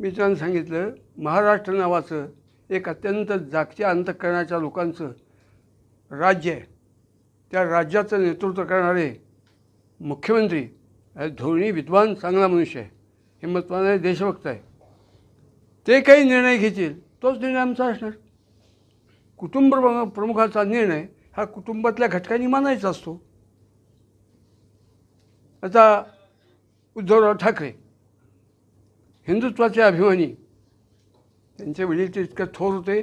मी त्यांना सांगितलं, महाराष्ट्र नावाचं एक अत्यंत जागत्या अंतःकरणाच्या लोकांचं राज्य आहे. त्या राज्याचं नेतृत्व करणारे मुख्यमंत्री धोरणी विद्वान चांगला मनुष्य आहे, हिंमतवान आहे, देशभक्त आहे. ते काही निर्णय घेतील तोच निर्णय आमचा असणार. कुटुंब प्रमुखाचा निर्णय हा कुटुंबातल्या घटकांनी मानायचा असतो. आता उद्धवराव ठाकरे हिंदुत्वाचे अभिमानी, त्यांचे वडील ते इतके थोर होते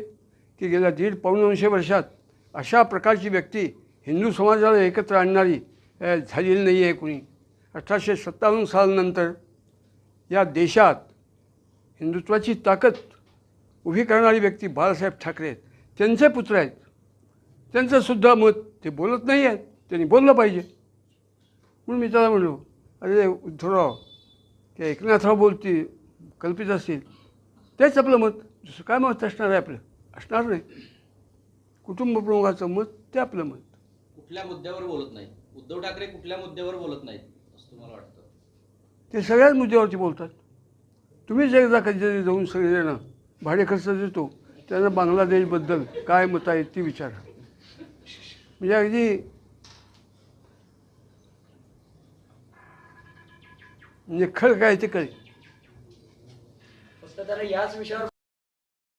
की गेल्या 150-200 वर्षात अशा प्रकारची व्यक्ती हिंदू समाजाला एकत्र आणणारी झालेली नाही आहे कुणी. 1857 सालानंतर या देशात हिंदुत्वाची ताकद उभी करणारी व्यक्ती बाळासाहेब ठाकरे आहेत. त्यांचे पुत्र आहेत. त्यांचंसुद्धा मत ते बोलत नाही आहेत, त्यांनी बोललं पाहिजे. म्हणून मी त्याला म्हणलो, अरे उद्धवराव, की एकनाथराव बोलतील कल्पित असतील, तेच आपलं मत, दुसरं काय मत असणार आहे आपलं? असणार नाही. कुटुंब प्रमुखाचं मत ते आपलं मत. कुठल्या मुद्द्यावर बोलत नाही उद्धव ठाकरे? कुठल्या मुद्द्यावर बोलत नाहीत असं तुम्हाला वाटतं? ते सगळ्याच मुद्द्यावरती बोलतात. तुम्हीच एकदा कधीतरी जाऊन सगळेजण भाडे खर्च देतो त्यांना बांगलादेशबद्दल काय मत आहे ती विचारा. म्हणजे अगदी म्हणजे खळ काय ते कळेल. फक्त त्याला याच विषयावर